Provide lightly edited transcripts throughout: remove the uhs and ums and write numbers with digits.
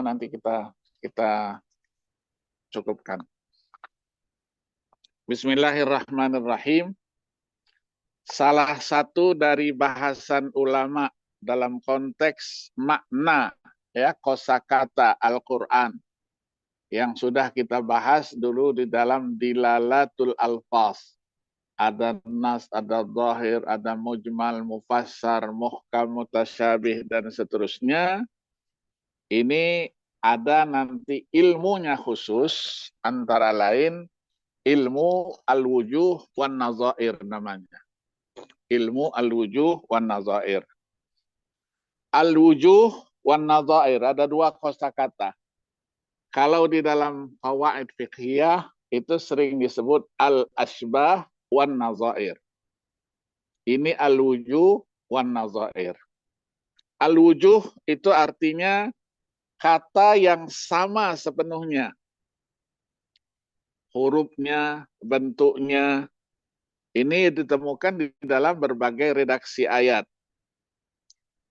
selebihnya nanti kita cukupkan. Bismillahirrahmanirrahim. Salah satu dari bahasan ulama dalam konteks makna ya kosakata Al-Qur'an yang sudah kita bahas dulu di dalam Dilalatul Alfaz. Ada nas, ada zahir, ada mujmal, mufassar, muhkam, mutasyabih, dan seterusnya. Ini ada nanti ilmunya khusus, antara lain ilmu al-wujuh wan nazair namanya. Ilmu al-wujuh wan nazair. Al-wujuh wan nazair, ada dua kosakata. Kalau di dalam qawaid fiqhiyah, itu sering disebut al-asbah wan nazair. Ini al-wujuh wan nazair. Al-wujuh itu artinya kata yang sama sepenuhnya. Hurufnya, bentuknya. Ini ditemukan di dalam berbagai redaksi ayat.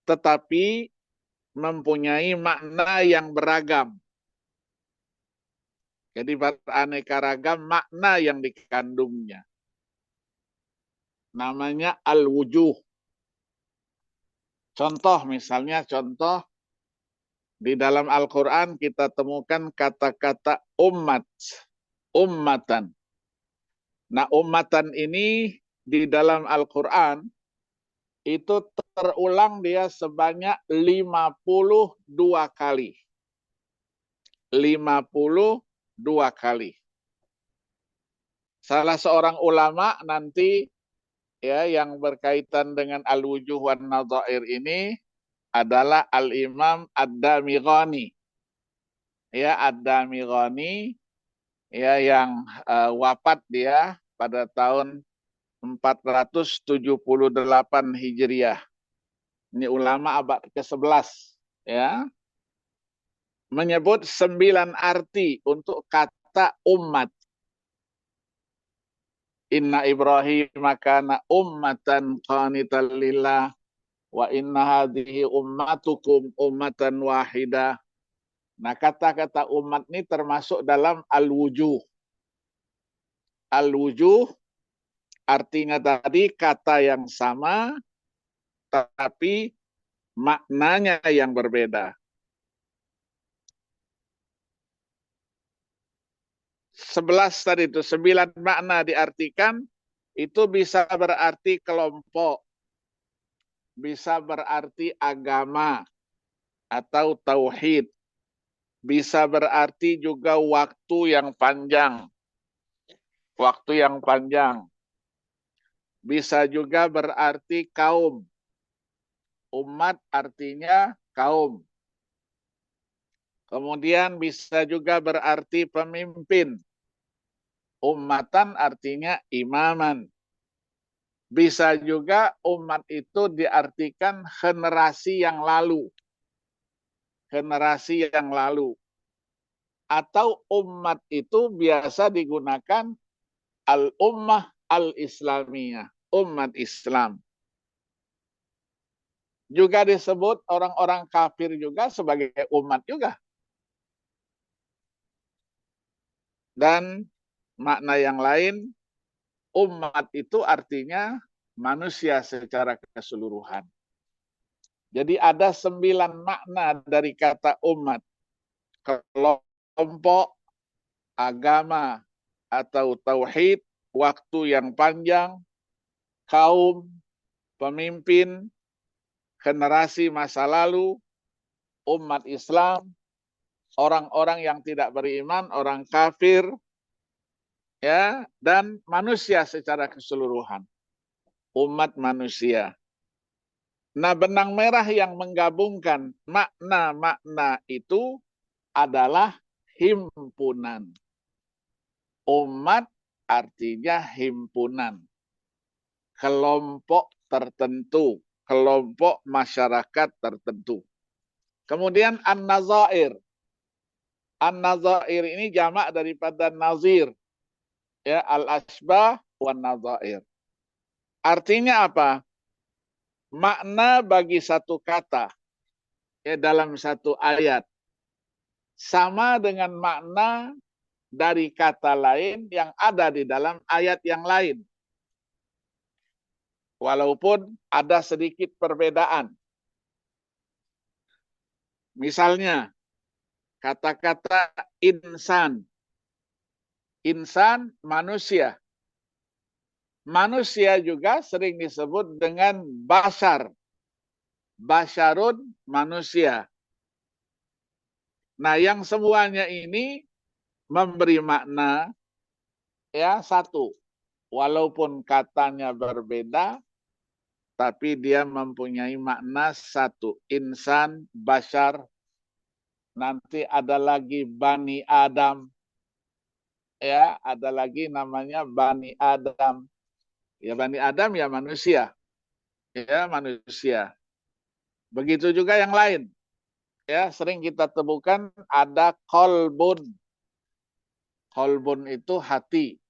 Tetapi mempunyai makna yang beragam. Jadi beraneka ragam makna yang dikandungnya. Namanya al-wujuh. Contoh misalnya, di dalam Al-Quran kita temukan kata-kata umat, ummatan. Nah, ummatan ini di dalam Al-Quran itu terulang dia sebanyak 52 kali. 52 kali. Salah seorang ulama nanti ya yang berkaitan dengan al-wujuh wan nadhair ini adalah Al-Imam Ad-Damighani. Ya, Ad-Damighani ya yang wafat dia pada tahun 478 Hijriah. Ini ulama abad ke-11 ya. Menyebut 9 arti untuk kata umat. Inna Ibrahim kana ummatan qanitan lillah wa inna hadhihi ummatukum ummatan wahidah. Nah, kata-kata umat ini termasuk dalam al-wujuh. Al-wujuh artinya tadi kata yang sama tapi maknanya yang berbeda. 11 tadi itu, 9 makna diartikan, itu bisa berarti kelompok, bisa berarti agama atau tauhid, bisa berarti juga waktu yang panjang, bisa juga berarti kaum, umat artinya kaum, kemudian bisa juga berarti pemimpin, ummatan artinya imaman. Bisa juga umat itu diartikan generasi yang lalu. Generasi yang lalu. Atau umat itu biasa digunakan al-ummah al-islamiyah. Umat Islam. Juga disebut orang-orang kafir juga sebagai umat juga. Dan makna yang lain, umat itu artinya manusia secara keseluruhan. Jadi ada 9 makna dari kata umat. Kelompok, agama, atau tauhid, waktu yang panjang, kaum, pemimpin, generasi masa lalu, umat Islam, orang-orang yang tidak beriman, orang kafir, ya, dan manusia secara keseluruhan. Umat manusia. Nah, benang merah yang menggabungkan makna-makna itu adalah himpunan. Umat artinya himpunan. Kelompok tertentu, kelompok masyarakat tertentu. Kemudian an-nazair. An-nazair ini jamak daripada nazir. Ya, al-asbah wan nazair. Artinya apa? Makna bagi satu kata ya dalam satu ayat sama dengan makna dari kata lain yang ada di dalam ayat yang lain. Walaupun ada sedikit perbedaan. Misalnya, kata-kata insan. Insan, manusia. Manusia juga sering disebut dengan bashar. Basharun, manusia. Nah, yang semuanya ini memberi makna ya satu. Walaupun katanya berbeda, tapi dia mempunyai makna satu. Insan, bashar, nanti ada lagi Bani Adam. Ya, ada lagi namanya Bani Adam. Ya, Bani Adam ya manusia. Ya, manusia. Begitu juga yang lain. Ya, sering kita temukan ada kolbun. Kolbun itu hati.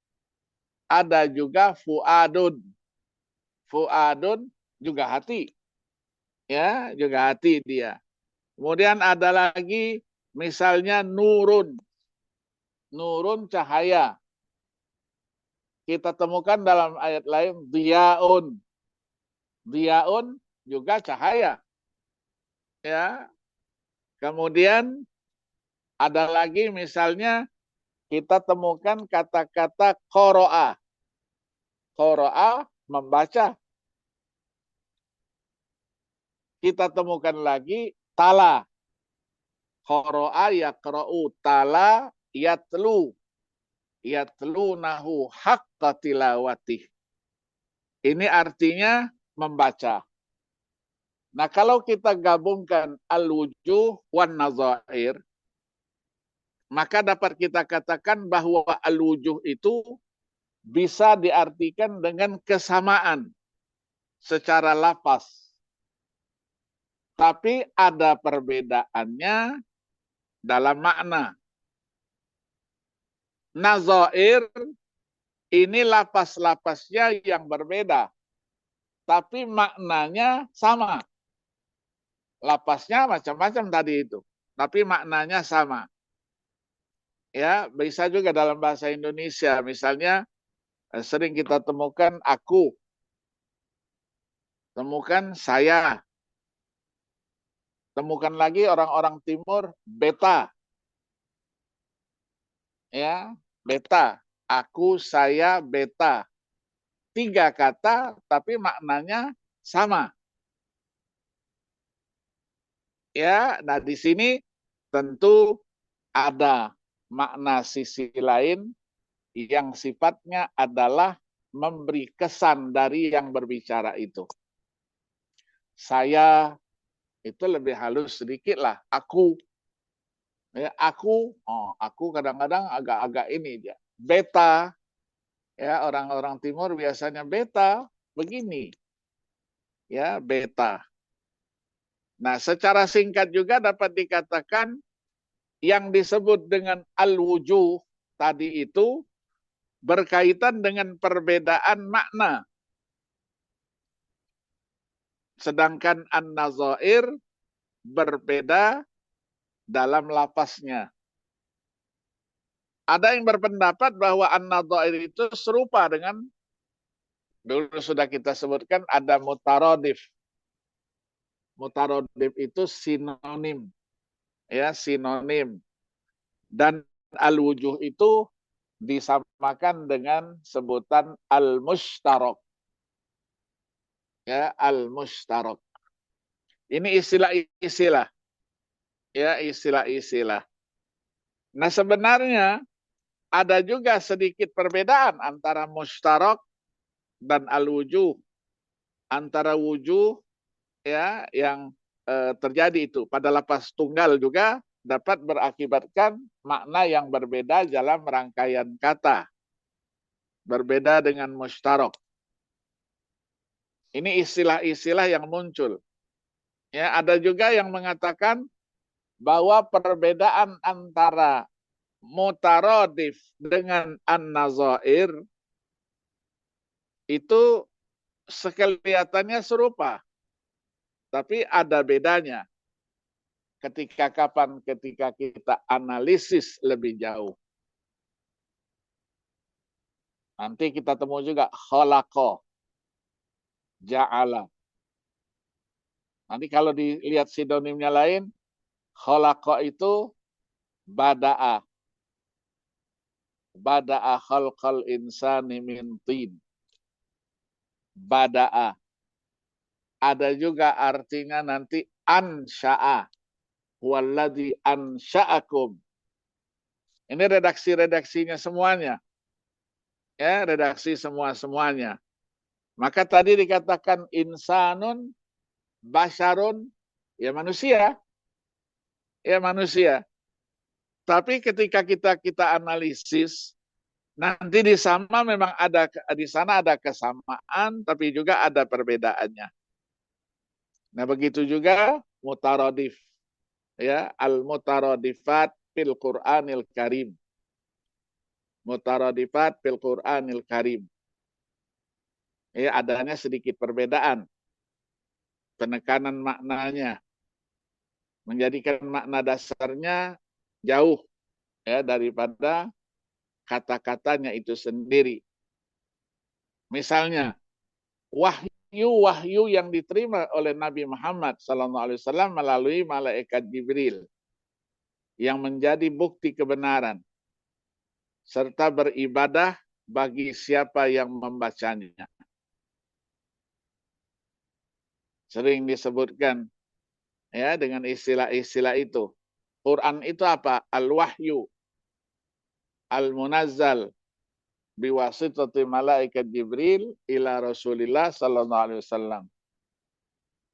Ada juga fuadun. Fuadun juga hati. Ya, juga hati dia. Kemudian ada lagi misalnya nurun. Nurun cahaya. Kita temukan dalam ayat lain diaun. Diaun juga cahaya. Ya. Kemudian ada lagi misalnya kita temukan kata-kata qoro'a. Qoro'a membaca. Kita temukan lagi tala. Qoro'a yaqra'u, tala yatlu. Yatlunahu haqqa tilawatih. Ini artinya membaca. Nah, kalau kita gabungkan al-wujuh wan nazair, maka dapat kita katakan bahwa al-wujuh itu bisa diartikan dengan kesamaan secara lafaz. Tapi ada perbedaannya dalam makna. Nazair ini lafaz-lafaznya yang berbeda, tapi maknanya sama. Lafaznya macam-macam tadi itu, tapi maknanya sama. Ya, bisa juga dalam bahasa Indonesia, misalnya sering kita temukan aku, temukan saya, temukan lagi orang-orang timur beta. Ya, beta, aku, saya, beta. 3 kata tapi maknanya sama. Ya, nah di sini tentu ada makna sisi lain yang sifatnya adalah memberi kesan dari yang berbicara itu. Saya itu lebih halus sedikit lah. Aku, ya, aku kadang-kadang agak-agak ini dia. Beta, ya orang-orang timur biasanya beta begini, ya beta. Nah, secara singkat juga dapat dikatakan yang disebut dengan al-wujuh tadi itu berkaitan dengan perbedaan makna. Sedangkan an-nazair berbeda dalam lafaznya. Ada yang berpendapat bahwa an-nazair itu serupa dengan, dulu sudah kita sebutkan ada mutarodif. Mutarodif itu sinonim. Ya, sinonim. Dan al-wujuh itu disamakan dengan sebutan al-mushtarak. Ya, al-mushtarak. Ini istilah-istilah. Ya, istilah-istilah. Nah, sebenarnya ada juga sedikit perbedaan antara mushtarak dan al-wujuh. Antara wujuh ya yang terjadi itu pada lafaz tunggal juga dapat berakibatkan makna yang berbeda dalam rangkaian kata. Berbeda dengan mushtarak. Ini istilah-istilah yang muncul. Ya, ada juga yang mengatakan bahwa perbedaan antara mutarodif dengan an-nazair itu sekelihatannya serupa, tapi ada bedanya. Ketika kapan? Ketika kita analisis lebih jauh. Nanti kita temu juga khalaqa, ja'ala. Nanti kalau dilihat sinonimnya lain, khalaqa itu bada'a. Bada'a khalqal insani min tin. Bada'a. Ada juga artinya nanti ansya'a. Walladzi ansya'akum. Ini redaksi-redaksinya semuanya. Ya, redaksi semuanya. Maka tadi dikatakan insanun, basyarun, ya manusia. Ya manusia. Tapi ketika kita analisis, nanti di sana memang di sana ada kesamaan, tapi juga ada perbedaannya. Nah, begitu juga mutaradif. Ya, al-mutaradifat fil Qur'anil Karim. Mutaradifat fil Qur'anil Karim. Ya, adanya sedikit perbedaan. Penekanan maknanya. Menjadikan makna dasarnya jauh ya daripada kata-katanya itu sendiri. Misalnya, wahyu yang diterima oleh Nabi Muhammad SAW melalui malaikat Jibril yang menjadi bukti kebenaran serta beribadah bagi siapa yang membacanya. Sering disebutkan ya dengan istilah-istilah itu. Quran itu apa? Al-wahyu, al-munazzal biwasitati malaikat Jibril ila Rasulillah sallallahu alaihi wasallam.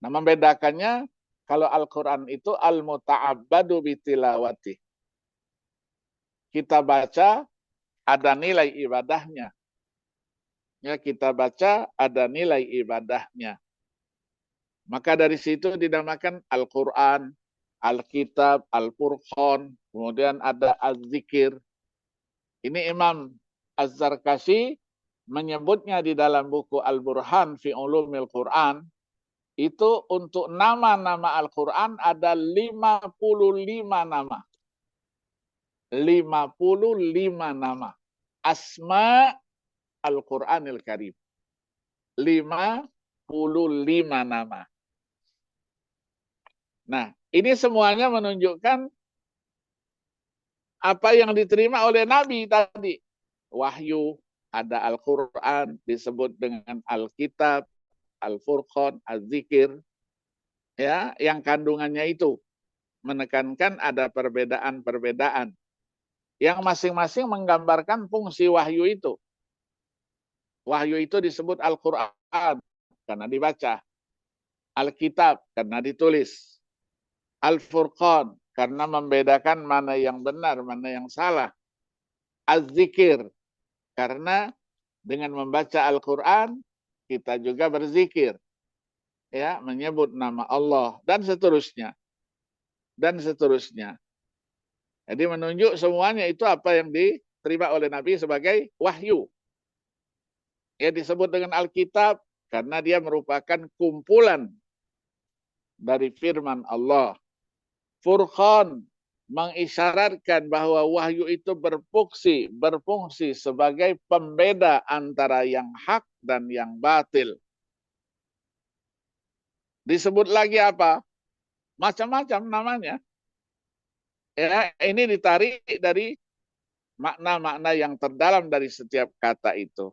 Nah, membedakannya kalau Al-Qur'an itu al-muta'abbadu bitilawati. Kita baca ada nilai ibadahnya. Ya, kita baca ada nilai ibadahnya. Maka dari situ dinamakan Al-Qur'an, Al-Kitab, Al-Furqan, kemudian ada Az-Zikir. Ini Imam Az-Zarkashi menyebutnya di dalam buku Al-Burhan fi Ulumil Quran, itu untuk nama-nama Al-Quran ada 55 nama. 55 nama. Asma Al-Quranil Karim. 55 nama. Nah, ini semuanya menunjukkan apa yang diterima oleh Nabi tadi. Wahyu, ada Al-Quran, disebut dengan Alkitab, Al-Furqan, Az-Zikir, ya, yang kandungannya itu menekankan ada perbedaan-perbedaan yang masing-masing menggambarkan fungsi wahyu itu. Wahyu itu disebut Al-Quran karena dibaca, Alkitab karena ditulis, Al-Furqan karena membedakan mana yang benar, mana yang salah, Az-Zikir karena dengan membaca Al-Quran kita juga berzikir, ya, menyebut nama Allah dan seterusnya. Dan seterusnya. Jadi menunjuk semuanya itu apa yang diterima oleh Nabi sebagai wahyu. Ya, disebut dengan Alkitab karena dia merupakan kumpulan dari firman Allah. Furqan mengisyaratkan bahwa wahyu itu berfungsi sebagai pembeda antara yang hak dan yang batil. Disebut lagi apa? Macam-macam namanya. Ya, ini ditarik dari makna-makna yang terdalam dari setiap kata itu.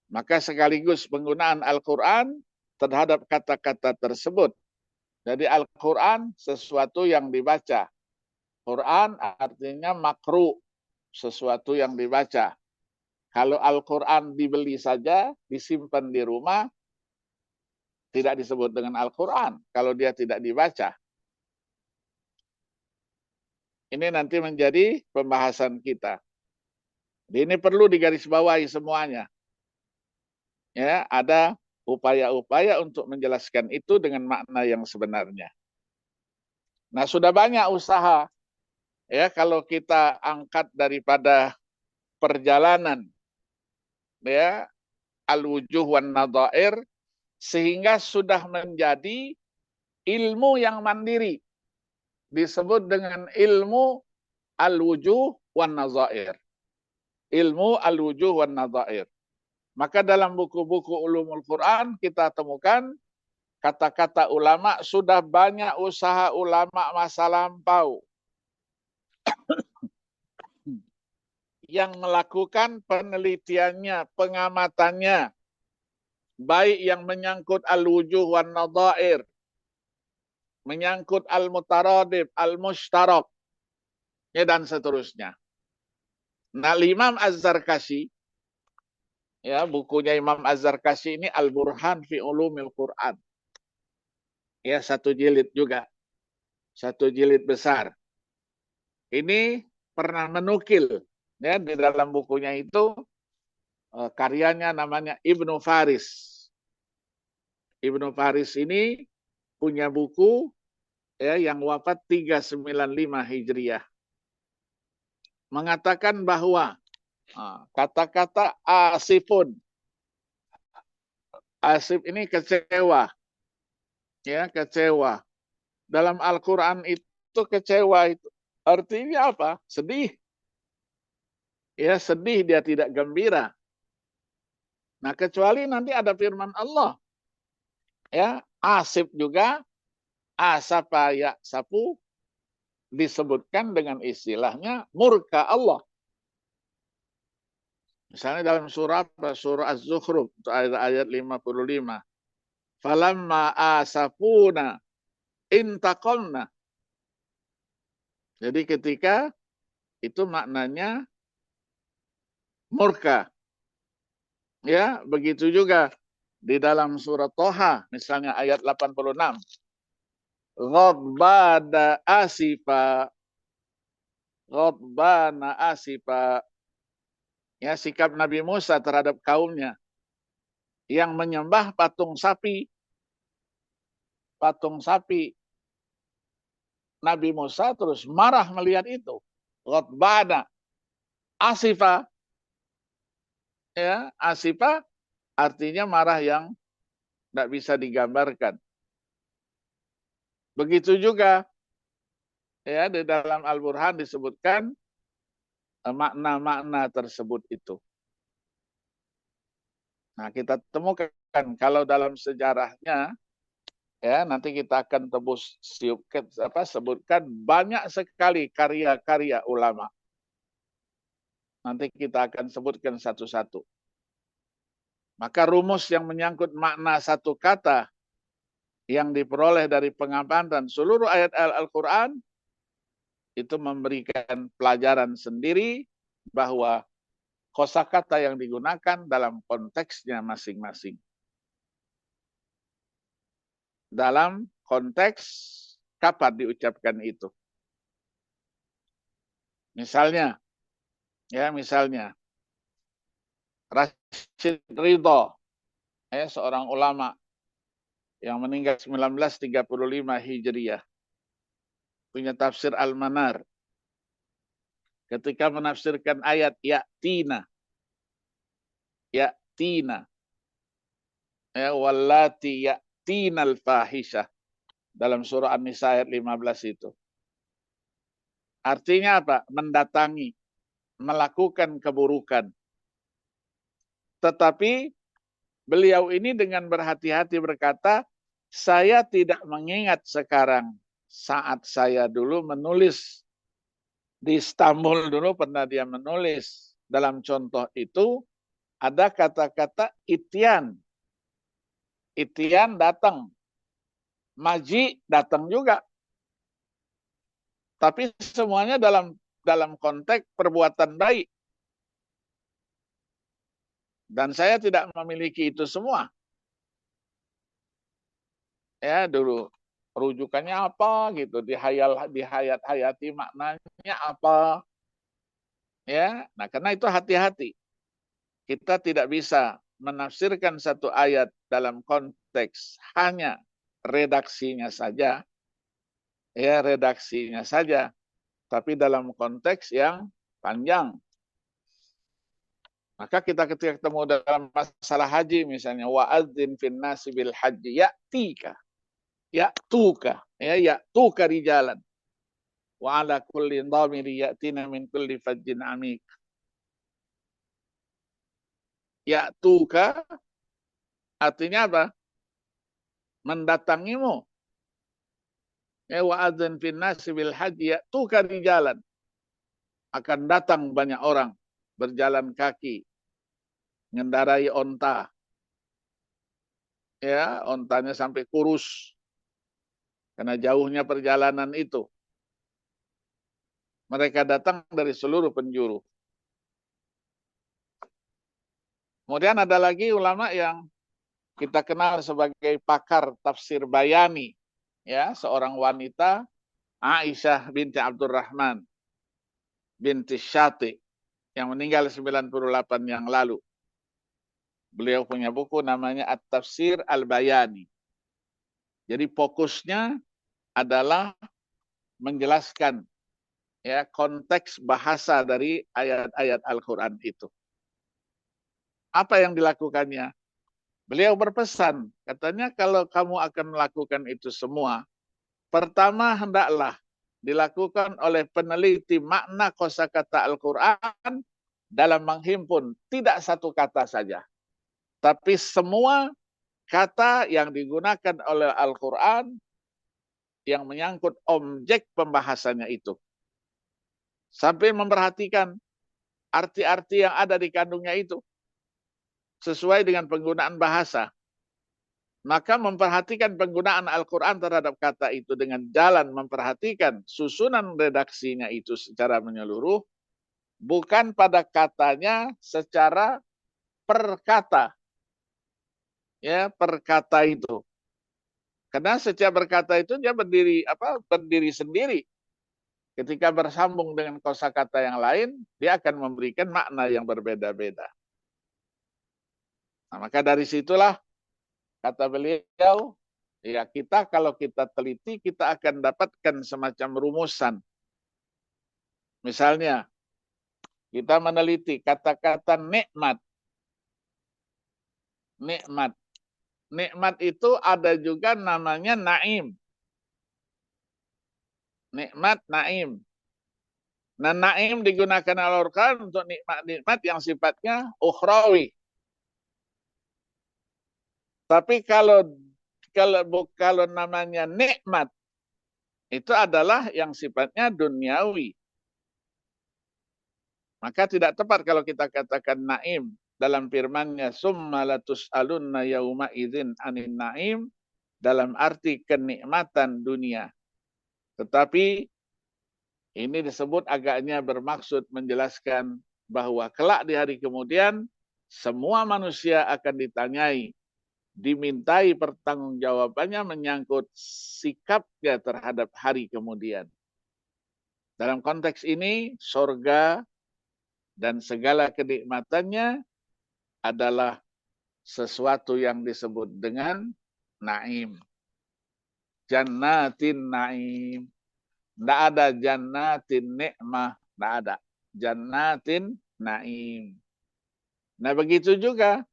Maka sekaligus penggunaan Al-Quran terhadap kata-kata tersebut. Jadi Al-Quran sesuatu yang dibaca. Quran artinya makru, sesuatu yang dibaca. Kalau Al-Quran dibeli saja, disimpan di rumah, tidak disebut dengan Al-Quran kalau dia tidak dibaca. Ini nanti menjadi pembahasan kita. Ini perlu digarisbawahi semuanya. Ya, ada upaya-upaya untuk menjelaskan itu dengan makna yang sebenarnya. Nah, sudah banyak usaha ya kalau kita angkat daripada perjalanan ya al-wujuh wan nadhair sehingga sudah menjadi ilmu yang mandiri. disebut dengan ilmu al-wujuh wan nazair. Ilmu al-wujuh wan nazair. Maka dalam buku-buku ulumul Quran kita temukan kata-kata ulama, sudah banyak usaha ulama masa lampau yang melakukan penelitiannya, pengamatannya, baik yang menyangkut al-wujuh wan nazair, menyangkut al-mutaradif, al-mushtarak, ya, dan seterusnya. Nah, Imam Az-Zarkashi, ya, bukunya Imam Az-Zarkashi ini Al-Burhan fi Ulumil Quran. Ya, satu jilid juga. Satu jilid besar. Ini pernah menukil, ya, di dalam bukunya itu karyanya namanya Ibnu Faris. Ibnu Faris ini punya buku, ya, yang wafat 395 Hijriah. Mengatakan bahwa kata-kata asifun, asif ini kecewa, ya, kecewa. Dalam Al-Quran itu kecewa itu artinya apa? Sedih. Ya, sedih, dia tidak gembira. Nah, kecuali nanti ada firman Allah. Ya, asif juga, asapa ya sapu, disebutkan dengan istilahnya murka Allah. Misalnya dalam surah Az-Zukhruf, ayat 55. Falamma asafuna intaqamna. Jadi ketika itu maknanya murka. Ya, begitu juga di dalam surat Toha, misalnya ayat 86. Ghadbana asifa. Ghadbana asifa. Ya, sikap Nabi Musa terhadap kaumnya yang menyembah patung sapi. Patung sapi. Nabi Musa terus marah melihat itu. Ghadbana asifa. Ya, asifa artinya marah yang tidak bisa digambarkan. Begitu juga, ya, di dalam Al-Burhan disebutkan makna-makna tersebut itu. Nah, kita temukan kalau dalam sejarahnya, ya, nanti kita akan sebutkan banyak sekali karya-karya ulama. Nanti kita akan sebutkan satu-satu. Maka rumus yang menyangkut makna satu kata yang diperoleh dari pengamatan seluruh ayat Al-Quran itu memberikan pelajaran sendiri bahwa kosakata yang digunakan dalam konteksnya masing-masing. Dalam konteks kapan diucapkan itu. Misalnya, ya, misalnya Rashid Ridho, ya, seorang ulama yang meninggal 1935 Hijriah, punya tafsir Al-Manar. Ketika menafsirkan ayat ya'tina, ya, wallati ya'tinal fahisyah dalam surah An-Nisa ayat 15 itu. Artinya apa? Mendatangi, melakukan keburukan. Tetapi beliau ini dengan berhati-hati berkata, saya tidak mengingat sekarang saat saya dulu menulis di Istanbul dulu pernah dia menulis. Dalam contoh itu ada kata-kata ityan. Ityan datang. Maji datang juga. Tapi semuanya dalam konteks perbuatan baik. Dan saya tidak memiliki itu semua. Ya, dulu rujukannya apa gitu, dihayat-hayati maknanya apa. Ya, nah karena itu hati-hati. Kita tidak bisa menafsirkan satu ayat dalam konteks hanya redaksinya saja. Ya, redaksinya saja, tapi dalam konteks yang panjang. Maka kita ketika ketemu dalam masalah haji misalnya wa'adzin fin nasi bil haji ya'tika, ya'tuka, ya, ya'tuka rijalan. wa ala kulli dhamiri ya'tina min kulli fajjin amik. Ya'tuka artinya apa? Mendatangimu. Wa adzan fin nasi bil haji ya'tuka rijalan. Akan datang banyak orang berjalan kaki, mengendarai onta. Ya, ontanya sampai kurus. Karena jauhnya perjalanan itu. Mereka datang dari seluruh penjuru. Kemudian ada lagi ulama yang kita kenal sebagai pakar tafsir bayani. Ya, seorang wanita, Aisyah binti Abdurrahman binti Syati, yang meninggal 98 yang lalu. Beliau punya buku namanya At-Tafsir Al-Bayani. Jadi fokusnya adalah menjelaskan ya konteks bahasa dari ayat-ayat Al-Quran itu. Apa yang dilakukannya? Beliau berpesan, katanya kalau kamu akan melakukan itu semua, pertama hendaklah dilakukan oleh peneliti makna kosakata Al-Quran dalam menghimpun tidak satu kata saja, tapi semua kata yang digunakan oleh Al-Quran yang menyangkut objek pembahasannya itu. Sampai memperhatikan arti-arti yang ada di kandungnya itu sesuai dengan penggunaan bahasa. Maka memperhatikan penggunaan Al-Quran terhadap kata itu dengan jalan memperhatikan susunan redaksinya itu secara menyeluruh, bukan pada katanya secara per kata. Ya, per kata itu. Karena setiap berkata itu dia berdiri sendiri. Ketika bersambung dengan kosakata yang lain, dia akan memberikan makna yang berbeda-beda. Nah, maka dari situlah kata beliau, ya kita kalau kita teliti, kita akan dapatkan semacam rumusan. Misalnya, kita meneliti kata-kata nikmat. Nikmat. Nikmat itu ada juga namanya naim. Nikmat, naim. Nah, naim digunakan Al-Quran untuk nikmat-nikmat yang sifatnya ukhrawi. Tapi kalau namanya nikmat, itu adalah yang sifatnya duniawi. Maka tidak tepat kalau kita katakan naim dalam firman-Nya summa latus'alunna yauma idzin anin naim dalam arti kenikmatan dunia. Tetapi ini disebut agaknya bermaksud menjelaskan bahwa kelak di hari kemudian semua manusia akan ditanyai, dimintai pertanggungjawabannya menyangkut sikapnya terhadap hari kemudian. Dalam konteks ini, surga dan segala kenikmatannya adalah sesuatu yang disebut dengan naim. Jannatin naim. Tidak ada jannatin nikmah. Tidak ada. Jannatin naim. Nah begitu juga.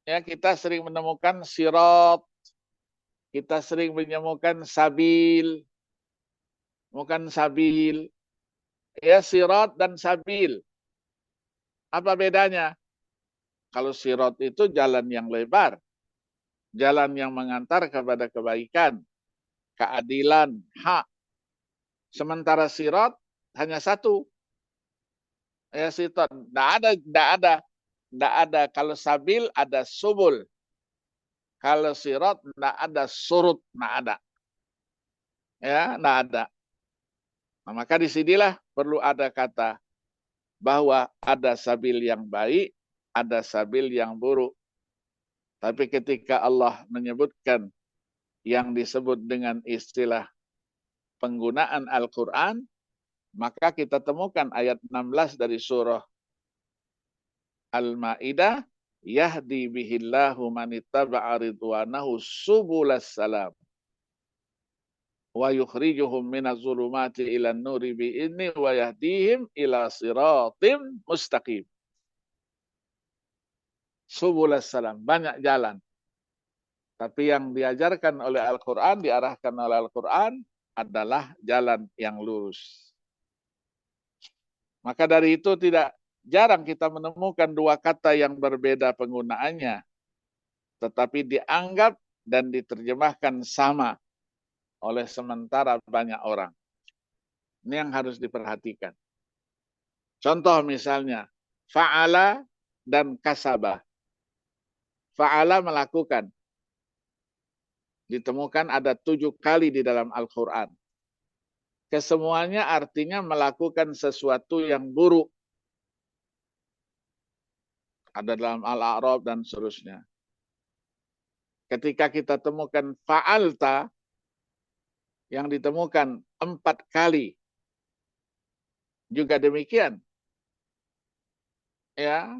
Ya, kita sering menemukan sirat. Kita sering menemukan sabil. Bukan sabil. Ya, sirat dan sabil. Apa bedanya? Kalau sirat itu jalan yang lebar. Jalan yang mengantar kepada kebaikan. Keadilan, hak. Sementara sirat hanya satu. Ya, sirat. Tidak ada. Kalau sabil ada subul. Kalau sirat tidak ada surut. Tidak ada. Ya, tidak ada. Nah, maka disinilah perlu ada kata bahwa ada sabil yang baik, ada sabil yang buruk. Tapi ketika Allah menyebutkan yang disebut dengan istilah penggunaan Al-Quran, maka kita temukan ayat 16 dari surah Al-Ma'idah, yahdi bihillahu manittaba'a ridwanahu subulas salam wa yukhrijuhum minaz zulumati ilan nuri bi'idni wa yahdihim ila siratim mustaqim. Subulas salam, banyak jalan. Tapi yang diajarkan oleh Al-Quran, diarahkan oleh Al-Quran, adalah jalan yang lurus. Maka dari itu tidak jarang kita menemukan dua kata yang berbeda penggunaannya, tetapi dianggap dan diterjemahkan sama oleh sementara banyak orang. Ini yang harus diperhatikan. Contoh misalnya, fa'ala dan kasaba. Fa'ala melakukan. Ditemukan ada 7 kali di dalam Al-Quran. Kesemuanya artinya melakukan sesuatu yang buruk. Ada dalam Al-A'raf dan seterusnya. Ketika kita temukan fa'alta, yang ditemukan 4 kali. Juga demikian. Ya,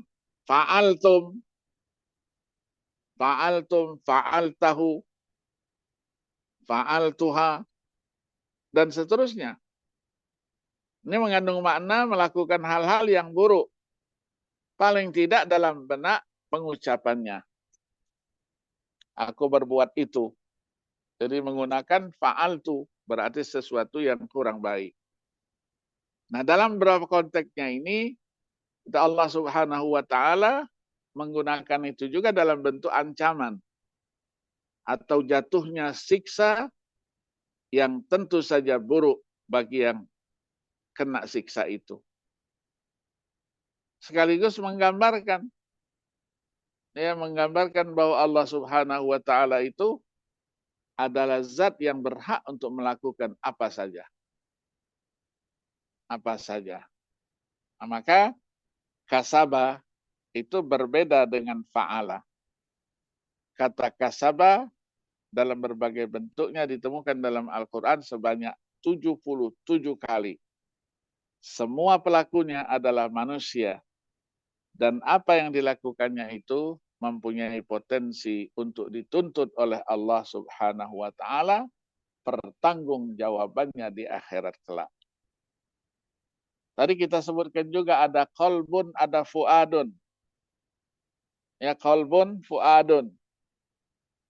fa'altum, fa'altahu, fa'altuha, dan seterusnya. Ini mengandung makna melakukan hal-hal yang buruk. Paling tidak dalam benak pengucapannya. Aku berbuat itu. Jadi menggunakan fa'altu, berarti sesuatu yang kurang baik. Nah, dalam beberapa konteksnya ini, Allah Subhanahu wa ta'ala menggunakan itu juga dalam bentuk ancaman. Atau jatuhnya siksa yang tentu saja buruk bagi yang kena siksa itu. Sekaligus menggambarkan bahwa Allah Subhanahu wa ta'ala itu adalah zat yang berhak untuk melakukan apa saja. Apa saja. Nah, maka kasaba itu berbeda dengan fa'ala. Kata kasaba dalam berbagai bentuknya ditemukan dalam Al-Quran sebanyak 77 kali. Semua pelakunya adalah manusia. Dan apa yang dilakukannya itu mempunyai potensi untuk dituntut oleh Allah Subhanahu wa ta'ala, pertanggungjawabannya di akhirat kelak. Tadi kita sebutkan juga ada qalbun, ada fuadun. Ya, qalbun, fuadun.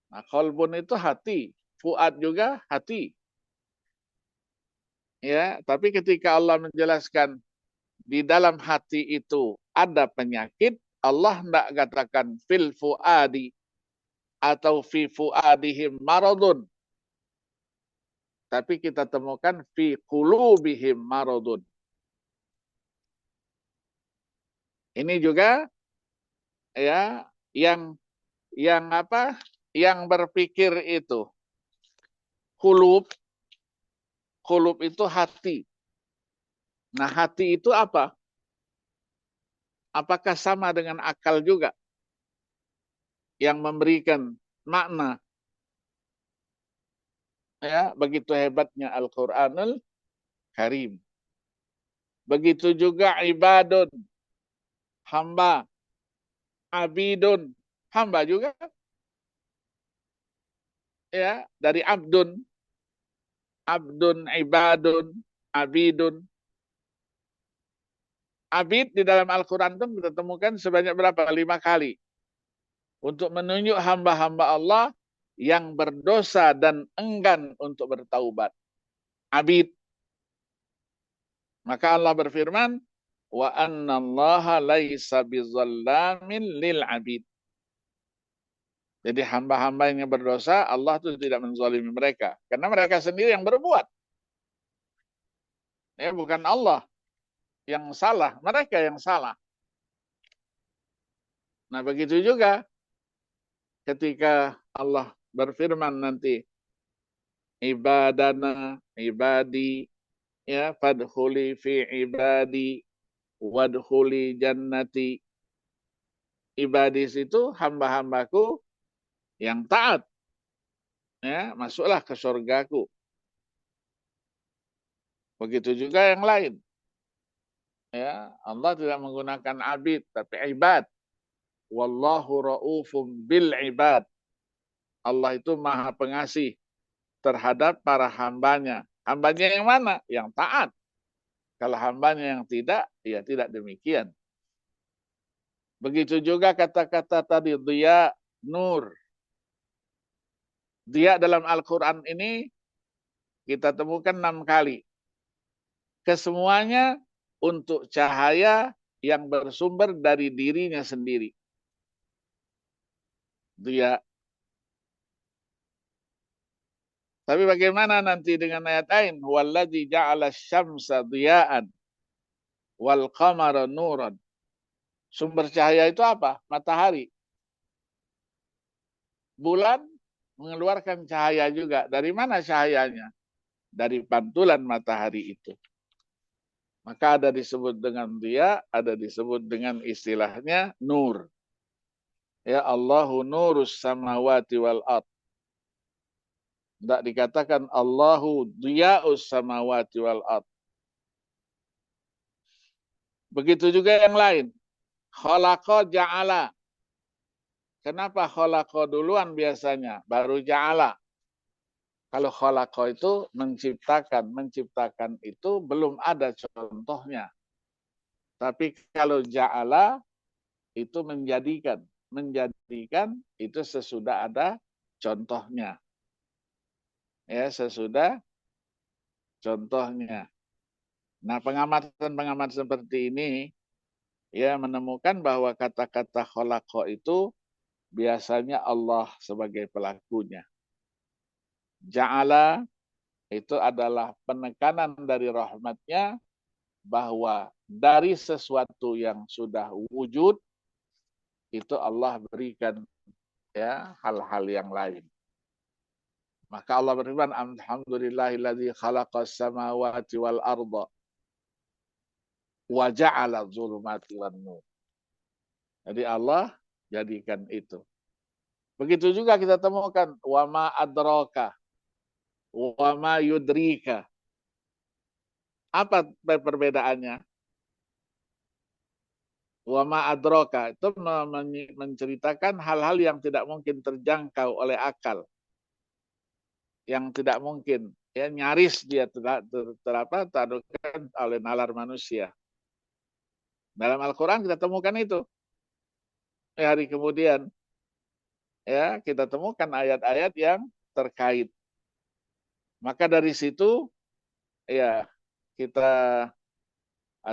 Nah, qalbun itu hati, fuad juga hati. Ya, tapi ketika Allah menjelaskan di dalam hati itu ada penyakit, Allah tidak katakan fil fuadi atau fi fuadihim maradun. Tapi kita temukan fi qulubihim maradun. Ini juga ya yang apa? Yang berpikir itu. Qulub itu hati. Nah, hati itu apa? Apakah sama dengan akal juga? Yang memberikan makna. Ya, begitu hebatnya Al-Qur'anul Karim. Begitu juga ibadun, hamba. Abidun, hamba juga. Ya, dari abdun, ibadun, abidun. Abid di dalam Al-Quran itu kita temukan sebanyak berapa? 5 kali. Untuk menunjuk hamba-hamba Allah yang berdosa dan enggan untuk bertaubat. Abid. Maka Allah berfirman, wa annallaha laisa bizallamin lil abid. Jadi hamba-hamba yang berdosa, Allah itu tidak menzalimi mereka. Karena mereka sendiri yang berbuat. Ya, bukan Allah yang salah, mereka yang salah. Nah, begitu juga ketika Allah berfirman nanti, ibadana, ibadi, ya, fadkhuli fi ibadi, wadkhuli jannati. Ibadis itu hamba-hambaku yang taat. Ya, masuklah ke surgaku. Begitu juga yang lain. Ya, Allah tidak menggunakan abid, tapi ibad. Wallahu ra'ufum bil ibad. Allah itu maha pengasih terhadap para hambanya. Hambanya yang mana? Yang taat. Kalau hambanya yang tidak, ya tidak demikian. Begitu juga kata-kata tadi, dia, nur. Dia dalam Al-Quran ini kita temukan 6 kali. Kesemuanya untuk cahaya yang bersumber dari dirinya sendiri. Dia. Tapi bagaimana nanti dengan ayat lain? Walladzi ja'ala syamsa diya'an wal qamara nuran. Sumber cahaya itu apa? Matahari. Bulan mengeluarkan cahaya juga. Dari mana cahayanya? Dari pantulan matahari itu. Maka ada disebut dengan dia, ada disebut dengan istilahnya nur. Ya Allahu nurus samawati wal ard. Tidak dikatakan Allahu diya'us samawati wal ard. Begitu juga yang lain. Khalaqa ja'ala. Kenapa khalaqa duluan biasanya? Baru ja'ala. Kalau khalaqa itu menciptakan. Menciptakan itu belum ada contohnya. Tapi kalau ja'ala itu menjadikan. Menjadikan itu sesudah ada contohnya. Ya, sesudah contohnya. Nah, pengamatan-pengamatan seperti ini ya menemukan bahwa kata-kata khalaqa itu biasanya Allah sebagai pelakunya. Ja'ala itu adalah penekanan dari rahmatnya bahwa dari sesuatu yang sudah wujud itu Allah berikan ya hal-hal yang lain. Maka Allah berfirman, alhamdulillahilladzi khalaqas samawati wal arda wa ja'ala dzulumati wan nur. Jadi Allah jadikan itu. Begitu juga kita temukan wa ma adraka wa ma yudrika. Apa perbedaannya? Wa ma adraka itu menceritakan hal-hal yang tidak mungkin terjangkau oleh akal. Yang tidak mungkin, ya nyaris dia tertaklukkan oleh nalar manusia. Dalam Al-Quran kita temukan itu. Hari kemudian ya kita temukan ayat-ayat yang terkait. Maka dari situ ya kita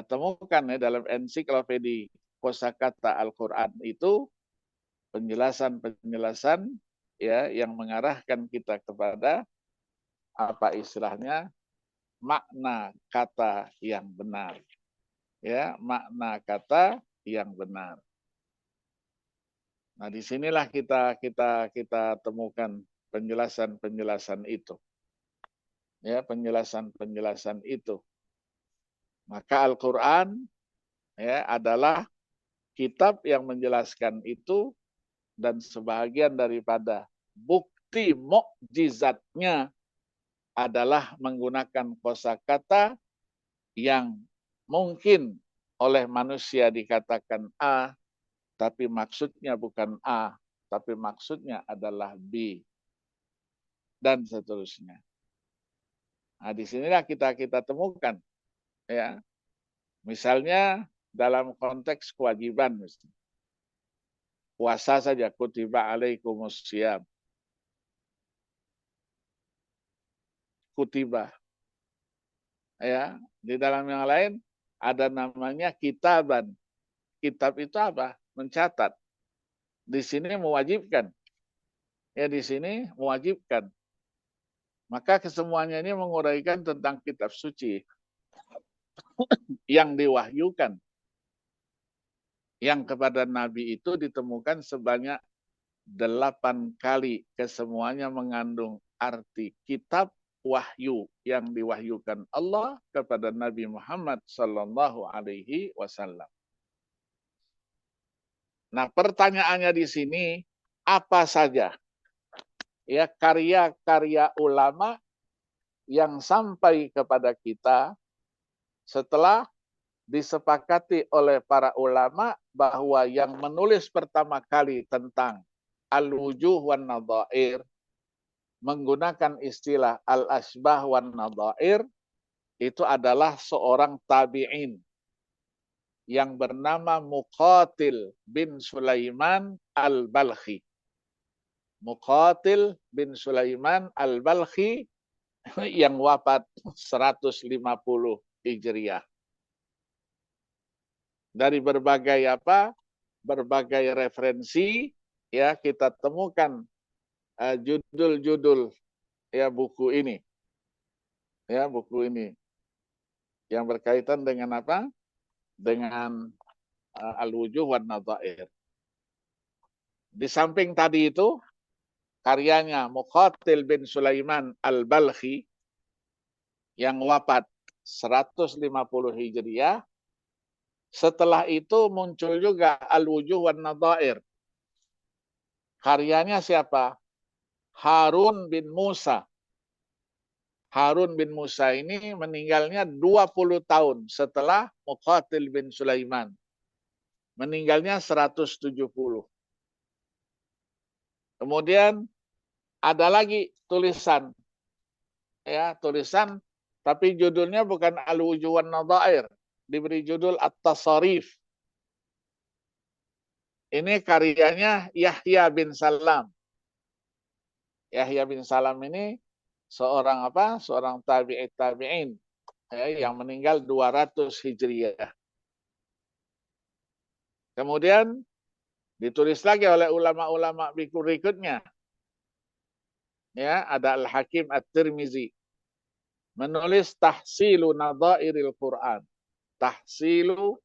temukan ya dalam ensiklopedia kosakata Al-Quran itu penjelasan-penjelasan ya yang mengarahkan kita kepada apa istilahnya makna kata yang benar. Ya, makna kata yang benar. Nah, disinilah kita temukan penjelasan-penjelasan itu. Ya, penjelasan-penjelasan itu. Maka Al-Quran ya adalah kitab yang menjelaskan itu dan sebahagian daripada bukti mukjizatnya adalah menggunakan kosakata yang mungkin oleh manusia dikatakan A, tapi maksudnya bukan A, tapi maksudnya adalah B, dan seterusnya. Nah, disinilah kita temukan, ya. Misalnya dalam konteks kewajiban, puasa saja, kutiba alaikumussyam, kutiba. Ya, di dalam yang lain ada namanya kitaban. Kitab itu apa? Mencatat. Di sini mewajibkan. Ya, di sini mewajibkan. Maka kesemuanya ini menguraikan tentang kitab suci yang diwahyukan. Yang kepada Nabi itu ditemukan sebanyak 8 kali. Kesemuanya mengandung arti kitab wahyu yang diwahyukan Allah kepada Nabi Muhammad sallallahu alaihi wasallam. Nah, pertanyaannya di sini apa saja ya karya-karya ulama yang sampai kepada kita setelah disepakati oleh para ulama bahwa yang menulis pertama kali tentang al-wujuh wan nadhair menggunakan istilah al-asbah wan nadhair itu adalah seorang tabi'in yang bernama Muqatil bin Sulaiman al-Balkhi. Muqatil bin Sulaiman al-Balkhi yang wafat 150 Hijriah. Dari berbagai berbagai referensi ya kita temukan judul-judul ya buku ini. Ya, buku ini yang berkaitan dengan apa? Dengan Al-Wujuh wan Nadhair. Di samping tadi itu karyanya Muqatil bin Sulaiman Al-Balkhi yang wafat 150 Hijriah. Setelah itu muncul juga Al-Wujuh wan Nadhair. Karyanya siapa? Harun bin Musa. Harun bin Musa ini meninggalnya 20 tahun setelah Muqatil bin Sulaiman. Meninggalnya 170. Kemudian ada lagi tulisan. Ya, tulisan tapi judulnya bukan Al-Wujuh wan Nadhair, diberi judul At-Tasarif. Ini karyanya Yahya bin Salam. Yahya bin Salam ini seorang Seorang tabi'in ya, yang meninggal 200 Hijriah. Kemudian ditulis lagi oleh ulama-ulama berikutnya. Ya, ada Al-Hakim At-Tirmizi menulis Tahsilu Nadhairil Quran. Tahsilu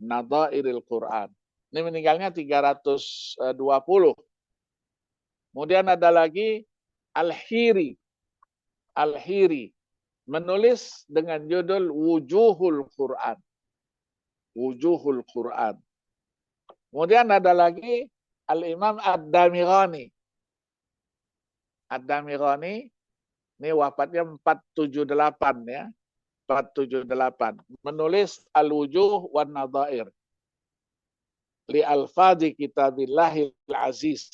Nadhairil Quran. Ini meninggalnya 320. Kemudian ada lagi Al-Hiri. Al-Hiri menulis dengan judul Wujuhul Quran. Wujuhul Quran. Kemudian ada lagi Al-Imam Ad-Damighani. Ad-Damighani ini wafatnya 478 ya. 478. Menulis Al-Wujuh wan Nadhair. Li alfadhi kitabillahil aziz.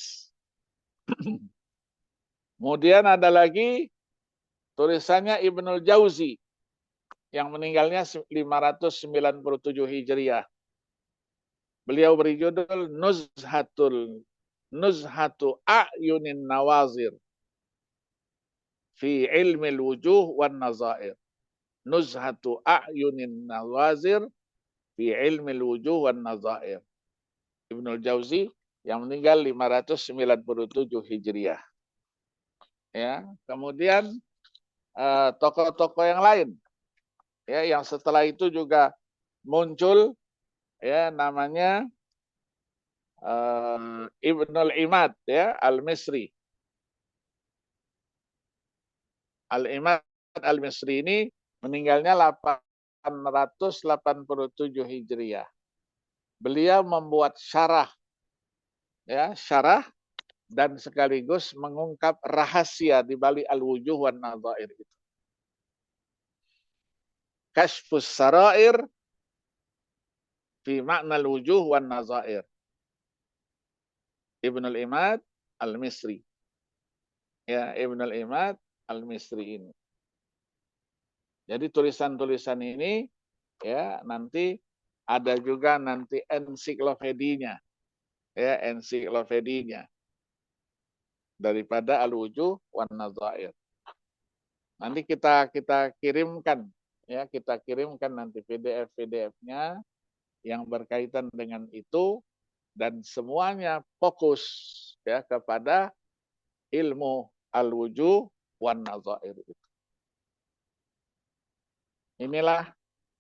Kemudian ada lagi tulisannya Ibnul Jauzi yang meninggalnya 597 Hijriah. Beliau beri judul Nuzhatu A'yunin Nawazir fi ilmil wujuh wan nazair. Nuzhatu A'yunin Nawazir fi ilmil wujuh wan nazair. Ibnul Jauzi yang meninggal 597 Hijriah. Ya, kemudian tokoh-tokoh yang lain ya yang setelah itu juga muncul ya namanya Ibnul Imad ya Al-Misri. Al-Imad Al-Misri ini meninggalnya 887 Hijriah. Beliau membuat syarah dan sekaligus mengungkap rahasia di balik Al-Wujuh wan Nadhair itu. Kashfus Sarair fi makna Al-Wujuh wan Nadhair. Ibnul Imad Al-Misri. Ya, Ibnul Imad Al-Misri ini. Jadi tulisan-tulisan ini ya nanti ada juga nanti ensiklopedinya. Ya, ensiklopedinya daripada Al-Wujuh wan Nadhair. Nanti kita kirimkan ya, kita kirimkan nanti PDF-nya yang berkaitan dengan itu dan semuanya fokus ya kepada ilmu Al-Wujuh wan Nadhair itu. Inilah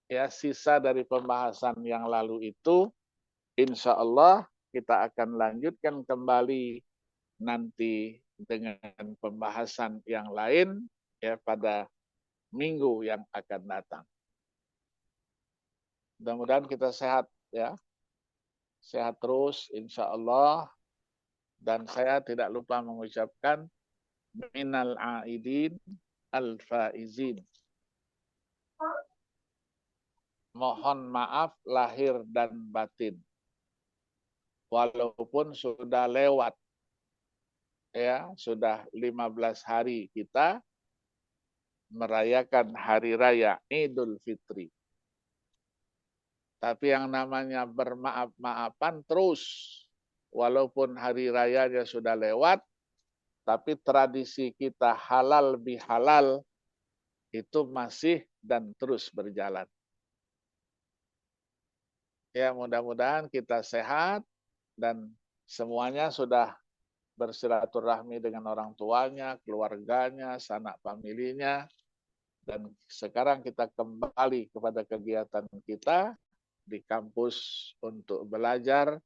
ya sisa dari pembahasan yang lalu itu. Insya Allah kita akan lanjutkan kembali nanti dengan pembahasan yang lain ya pada minggu yang akan datang. Mudah-mudahan kita sehat ya. Sehat terus insya Allah. Dan saya tidak lupa mengucapkan minal aidin al-faizin. Mohon maaf lahir dan batin. Walaupun sudah lewat ya, sudah 15 hari kita merayakan hari raya Idul Fitri. Tapi yang namanya bermaaf-maafan terus. Walaupun hari rayanya sudah lewat, tapi tradisi kita halal bihalal itu masih dan terus berjalan. Ya, mudah-mudahan kita sehat dan semuanya sudah bersilaturahmi dengan orang tuanya, keluarganya, sanak familinya, dan sekarang kita kembali kepada kegiatan kita di kampus untuk belajar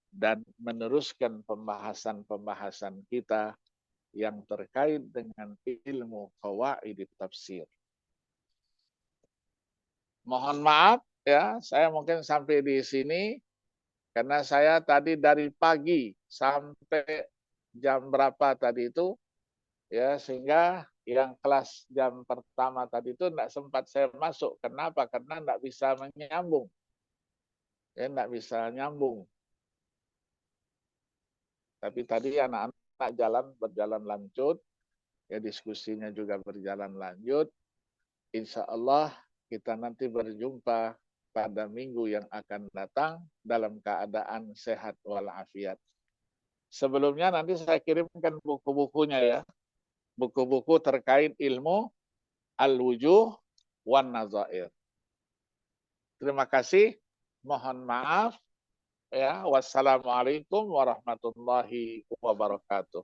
dan meneruskan pembahasan-pembahasan kita yang terkait dengan ilmu qawaid tafsir. Mohon maaf ya, saya mungkin sampai di sini karena saya tadi dari pagi sampai jam berapa tadi itu ya, sehingga yang kelas jam pertama tadi itu tidak sempat saya masuk. Kenapa? Karena tidak bisa menyambung. Ya, tidak bisa nyambung. Tapi tadi anak-anak berjalan lanjut, ya diskusinya juga berjalan lanjut. Insya Allah kita nanti berjumpa pada minggu yang akan datang dalam keadaan sehat walafiat. Sebelumnya nanti saya kirimkan buku-bukunya ya. Buku-buku terkait ilmu al-wujuh wan nazair. Terima kasih. Mohon maaf. Ya, wassalamualaikum warahmatullahi wabarakatuh.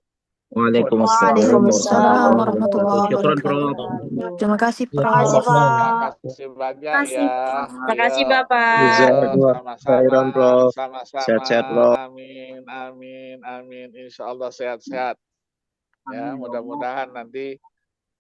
Waalaikumsalam warahmatullahi Syukran, Prof. wabarakatuh. Terima kasih, Ya, Prof. Terima kasih banyak ya. Terima kasih, Ya, Bapak. Jazakallah khairan, sama-sama, Prof. sama-sama. Sehat-sehat, Prof. Amin, amin, amin. Insya Allah sehat-sehat. Ya, mudah-mudahan nanti